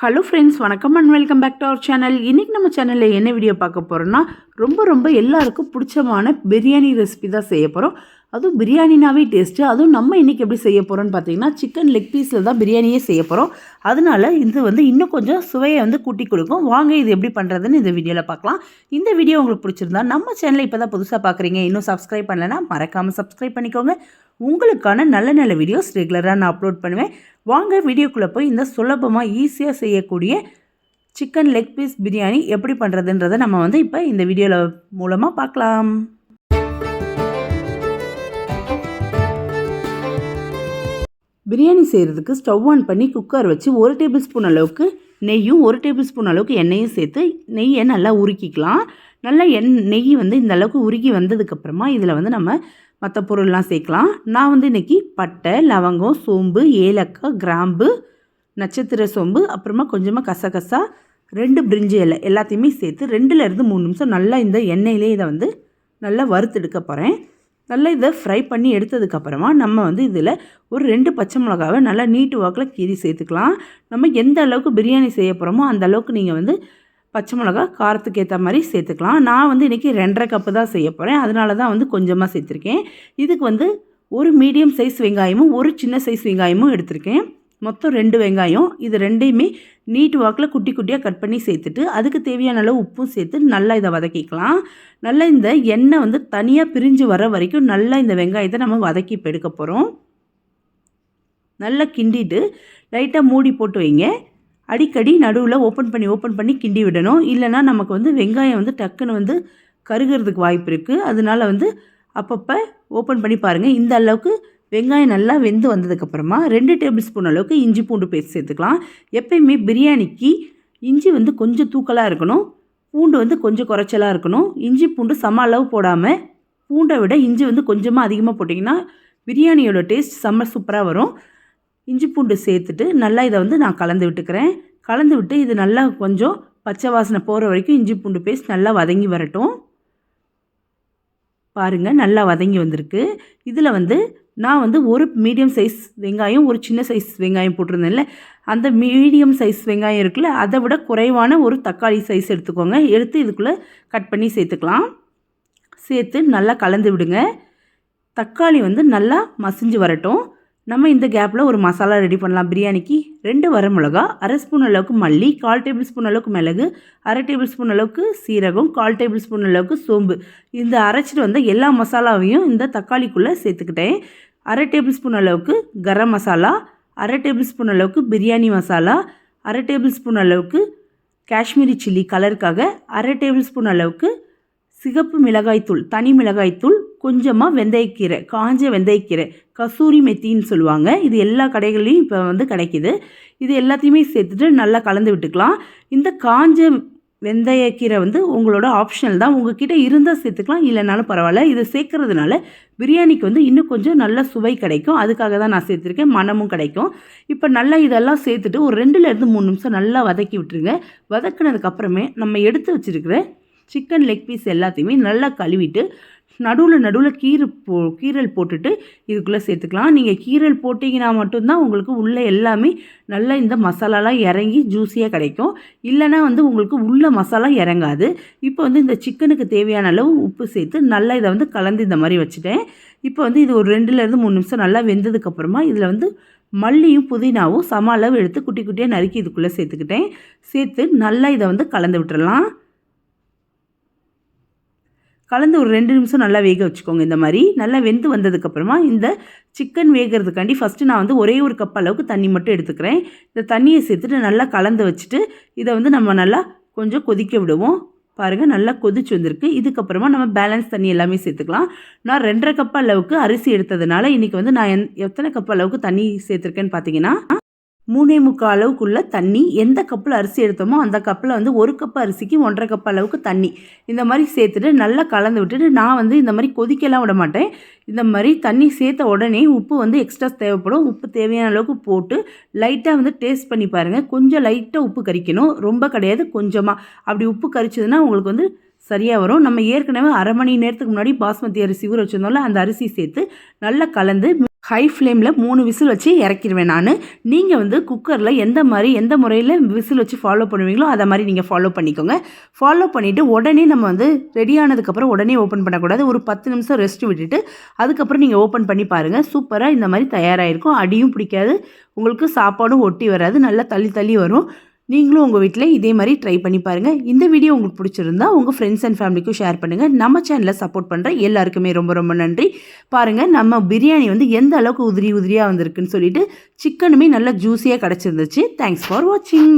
Hello friends, வணக்கம் and welcome back to our channel. இன்றைக்கி நம்ம சேனலில் என்ன வீடியோ பார்க்க போகிறோன்னா, ரொம்ப எல்லாருக்கும் பிடிச்சமான பிரியாணி ரெசிபி தான் செய்ய போகிறோம். அதுவும் பிரியாணினாவே டேஸ்ட்டு. அதுவும் நம்ம இன்றைக்கி எப்படி செய்ய போகிறோன்னு பார்த்தீங்கன்னா, சிக்கன் லெக் பீஸில் தான் பிரியாணியே செய்ய போகிறோம். அதனால் இது இன்னும் கொஞ்சம் சுவையை கூட்டி கொடுக்கும். வாங்க இது எப்படி பண்ணுறதுன்னு இந்த வீடியோவில் பார்க்கலாம். இந்த வீடியோ உங்களுக்கு பிடிச்சிருந்தா நம்ம சேனலை இப்போ தான் புதுசாக பார்க்குறீங்க, இன்னும் சப்ஸ்கிரைப் பண்ணலைன்னா மறக்காமல் சப்ஸ்கிரைப் பண்ணிக்கோங்க. உங்களுக்கான நல்ல வீடியோஸ் ரெகுலராக நான் அப்லோட் பண்ணுவேன். வாங்க வீடியோக்குள்ளே போய் இந்த சுலபமாக ஈஸியாக செய்யக்கூடிய சிக்கன் லெக் பீஸ் பிரியாணி எப்படி பண்ணுறதுன்றதை நம்ம இப்போ இந்த வீடியோவில் மூலமாக பார்க்கலாம். பிரியாணி செய்கிறதுக்கு ஸ்டவ் ஆன் பண்ணி குக்கர் வச்சு 1 டேபிள் ஸ்பூன் அளவுக்கு நெய்யும் 1 டேபிள் ஸ்பூன் அளவுக்கு எண்ணெயும் சேர்த்து நெய்யை நல்லா உருக்கிக்கலாம். நல்லா நெய் இந்த அளவுக்கு உருக்கி வந்ததுக்கப்புறமா இதில் நம்ம மற்ற பொருள்லாம் சேர்க்கலாம். நான் இன்றைக்கி பட்டை, லவங்கம், சோம்பு, ஏலக்காய், கிராம்பு, நட்சத்திர சோம்பு, அப்புறமா கொஞ்சமாக கசகசா, 2 பிரிஞ்சி இலை எல்லாத்தையுமே சேர்த்து 2லேருந்து 3 நிமிஷம் நல்லா இந்த எண்ணெயிலே இதை நல்லா வறுத்தெடுக்க போகிறேன். நல்லா இதை ஃப்ரை பண்ணி எடுத்ததுக்கப்புறமா நம்ம இதில் ஒரு 2 பச்சை மிளகாவை நல்லா நீட்டு வாக்கில் கீறி சேர்த்துக்கலாம். நம்ம எந்த அளவுக்கு பிரியாணி செய்ய போகிறோமோ அந்த அளவுக்கு நீங்கள் பச்சை மிளகா காரத்துக்கு ஏற்ற மாதிரி சேர்த்துக்கலாம். நான் இன்றைக்கி 2.5 கப்பு தான் செய்ய போகிறேன், அதனால தான் கொஞ்சமாக சேர்த்துருக்கேன். இதுக்கு ஒரு மீடியம் சைஸ் வெங்காயமும் ஒரு சின்ன சைஸ் வெங்காயமும் எடுத்திருக்கேன். மொத்தம் 2 வெங்காயம். இது ரெண்டையுமே நீட்டு வாக்கில் குட்டி குட்டியாக கட் பண்ணி சேர்த்துட்டு அதுக்கு தேவையான அளவு உப்பும் சேர்த்து நல்லா இதை வதக்கிக்கலாம். நல்லா இந்த எண்ணெய் தனியாக பிரிஞ்சு வர வரைக்கும் நல்லா இந்த வெங்காயத்தை நம்ம வதக்கி இப்போ எடுக்க போகிறோம். நல்லா கிண்டிட்டு லைட்டாக மூடி போட்டு வைங்க. அடிக்கடி நடுவில் ஓப்பன் பண்ணி கிண்டி விடணும். இல்லைனா நமக்கு வெங்காயம் டக்குன்னு கருகிறதுக்கு வாய்ப்பு இருக்குது. அதனால் அப்பப்போ ஓப்பன் பண்ணி பாருங்கள். இந்த அளவுக்கு வெங்காயம் நல்லா வெந்து வந்ததுக்கப்புறமா 2 டேபிள் ஸ்பூன் அளவுக்கு இஞ்சி பூண்டு பேஸ்ட் சேர்த்துக்கலாம். எப்பயுமே பிரியாணிக்கு இஞ்சி கொஞ்சம் தூக்கலாக இருக்கணும், பூண்டு கொஞ்சம் குறைச்சலாக இருக்கணும். இஞ்சி பூண்டு சம அளவு போடாமல் பூண்டை விட இஞ்சி கொஞ்சமாக அதிகமாக போட்டிங்கன்னா பிரியாணியோட டேஸ்ட் செம்ம சூப்பராக வரும். இஞ்சி பூண்டு சேர்த்துட்டு நல்லா இதை நான் கலந்து விட்டுக்கிறேன். கலந்து விட்டு இது நல்லா கொஞ்சம் பச்சை வாசனை போகிற வரைக்கும் இஞ்சி பூண்டு பேஸ்ட் நல்லா வதங்கி வரட்டும். பாருங்கள், நல்லா வதங்கி வந்திருக்கு. இதில் நான் ஒரு மீடியம் சைஸ் வெங்காயம் ஒரு சின்ன சைஸ் வெங்காயம் போட்டிருந்தேன்ல, அந்த மீடியம் சைஸ் வெங்காயம் இருக்குல்ல, அதை விட குறைவான ஒரு தக்காளி சைஸ் எடுத்துக்கோங்க. எடுத்து இதுக்குள்ளே கட் பண்ணி சேர்த்துக்கலாம். சேர்த்து நல்லா கலந்து விடுங்க. தக்காளி நல்லா மசிஞ்சு வரட்டும். நம்ம இந்த கேப்பில் ஒரு மசாலா ரெடி பண்ணலாம். பிரியாணிக்கு 2 வரமிளகா, 1/2 ஸ்பூன் அளவுக்கு மல்லி, 1/4 டேபிள் ஸ்பூன் அளவுக்கு மிளகு, 1/2 டேபிள் ஸ்பூன் அளவுக்கு சீரகம், 1/4 டேபிள் ஸ்பூன் அளவுக்கு சோம்பு. இந்த அரைச்சிட்டு எல்லா மசாலாவையும் இந்த தக்காளிக்குள்ளே சேர்த்துக்கிட்டேன். 1/2 டேபிள் ஸ்பூன் அளவுக்கு கரம் மசாலா, 1/2 டேபிள் ஸ்பூன் அளவுக்கு பிரியாணி மசாலா, 1/2 டேபிள் ஸ்பூன் அளவுக்கு காஷ்மீரி சில்லி கலருக்காக, 1/2 டேபிள் ஸ்பூன் அளவுக்கு சிகப்பு மிளகாய்த்தூள், தனி மிளகாய்த்தூள், கொஞ்சமாக வெந்தயக்கீரை, காஞ்ச வெந்தயக்கீரை, கசூரி மெத்தின்னு சொல்லுவாங்க. இது எல்லா கடைகள்லையும் இப்போ கிடைக்கிது. இது எல்லாத்தையுமே சேர்த்துட்டு நல்லா கலந்து விட்டுக்கலாம். இந்த காஞ்ச வெந்தயக்கீரை உங்களோட ஆப்ஷனல் தான். உங்ககிட்ட இருந்தால் சேர்த்துக்கலாம், இல்லைனாலும் பரவாயில்ல. இதை சேர்க்கறதுனால பிரியாணிக்கு இன்னும் கொஞ்சம் நல்ல சுவை கிடைக்கும். அதுக்காக தான் நான் சேர்த்துருக்கேன், மணமும் கிடைக்கும். இப்போ நல்லா இதெல்லாம் சேர்த்துட்டு ஒரு 2லேருந்து 3 நிமிஷம் நல்லா வதக்கி விட்டுருங்க. வதக்கினதுக்கப்புறமே நம்ம எடுத்து வச்சுருக்கிற சிக்கன் லெக் பீஸ் எல்லாத்தையுமே நல்லா கழுவிட்டு நடுவில் கீரல் போட்டுட்டு இதுக்குள்ளே சேர்த்துக்கலாம். நீங்கள் கீரல் போட்டிங்கன்னா மட்டும்தான் உங்களுக்கு உள்ளே எல்லாமே நல்லா இந்த மசாலாலாம் இறங்கி ஜூஸியாக கிடைக்கும். இல்லைனா உங்களுக்கு உள்ள மசாலா இறங்காது. இப்போ இந்த சிக்கனுக்கு தேவையான அளவு உப்பு சேர்த்து நல்லா இதை கலந்து இந்த மாதிரி வச்சுட்டேன். இப்போ இது ஒரு 2லேருந்து 3 நிமிஷம் நல்லா வெந்ததுக்கப்புறமா இதில் மல்லியும் புதினாவும் சம அளவு எடுத்து குட்டி குட்டியாக நறுக்கி இதுக்குள்ளே சேர்த்துக்கிட்டேன். சேர்த்து நல்லா இதை கலந்து விட்டுறலாம். கலந்து ஒரு 2 நிமிஷம் நல்லா வேக வச்சுக்கோங்க. இந்த மாதிரி நல்லா வெந்து வந்ததுக்கப்புறமா இந்த சிக்கன் வேகிறதுக்காண்டி ஃபஸ்ட்டு நான் ஒரே ஒரு கப் அளவுக்கு தண்ணி மட்டும் எடுத்துக்கிறேன். இந்த தண்ணியை சேர்த்துட்டு நல்லா கலந்து வச்சுட்டு இதை நம்ம நல்லா கொஞ்சம் கொதிக்க விடுவோம். பாருங்கள், நல்லா கொதிச்சு வந்திருக்கு. இதுக்கப்புறமா நம்ம பேலன்ஸ் தண்ணி எல்லாமே சேர்த்துக்கலாம். நான் 2.5 கப் அளவுக்கு அரிசி எடுத்ததுனால இன்றைக்கி நான் எத்தனை கப் அளவுக்கு தண்ணி சேர்த்துருக்கேன்னு பார்த்தீங்கன்னா 3.25 அளவுக்குள்ள தண்ணி. எந்த கப்பில் அரிசி எடுத்தோமோ அந்த கப்பில் 1 கப் அரிசிக்கு 1.5 கப் அளவுக்கு தண்ணி இந்த மாதிரி சேர்த்துட்டு நல்லா கலந்து விட்டுட்டு நான் இந்த மாதிரி கொதிக்கலாம் விட மாட்டேன். இந்த மாதிரி தண்ணி சேர்த்த உடனே உப்பு எக்ஸ்ட்ரா தேவைப்படும். உப்பு தேவையான அளவுக்கு போட்டு லைட்டாக டேஸ்ட் பண்ணி பாருங்கள். கொஞ்சம் லைட்டாக உப்பு கரிக்கணும், ரொம்ப கிடையாது, கொஞ்சமாக. அப்படி உப்பு கரிச்சதுன்னா உங்களுக்கு சரியாக வரும். நம்ம ஏற்கனவே 1/2 மணி நேரத்துக்கு முன்னாடி பாஸ்மதி அரிசி ஊற வச்சுருந்தோம்ல, அந்த அரிசி சேர்த்து நல்லா கலந்து ஹை ஃப்ளேமில் 3 விசில் வச்சு இறக்கிடுவேன் நான். நீங்கள் வந்து குக்கரில் எந்த முறையில் விசில் வச்சு ஃபாலோ பண்ணுவீங்களோ அதை மாதிரி நீங்கள் ஃபாலோ பண்ணிக்கோங்க. ஃபாலோ பண்ணிவிட்டு உடனே நம்ம வந்து ரெடி ஆனதுக்கப்புறம் உடனே ஓப்பன் பண்ணக்கூடாது. ஒரு 10 நிமிஷம் ரெஸ்ட் விட்டுட்டு அதுக்கப்புறம் நீங்கள் ஓப்பன் பண்ணி பாருங்கள். சூப்பராக இந்த மாதிரி தயாராகிருக்கும். அடியும் பிடிக்காது, உங்களுக்கு சாப்பாடும் ஒட்டி வராது, நல்லா தள்ளி தள்ளி வரும். நீங்களும் உங்கள் வீட்டில் இதே மாதிரி ட்ரை பண்ணி பாருங்கள். இந்த வீடியோ உங்களுக்கு பிடிச்சிருந்தா உங்கள் ஃப்ரெண்ட்ஸ் அண்ட் ஃபேமிலிக்கும் ஷேர் பண்ணுங்கள். நம்ம சேனலை சப்போர்ட் பண்ணுற எல்லாருக்குமே ரொம்ப ரொம்ப நன்றி. பாருங்கள், நம்ம பிரியாணி வந்து எந்த அளவுக்கு உதிரியாக வந்திருக்குன்னு சொல்லிட்டு சிக்கனுமே நல்லா ஜூஸியாக கிடச்சிருந்துச்சு. தேங்க்ஸ் ஃபார் வாட்சிங்.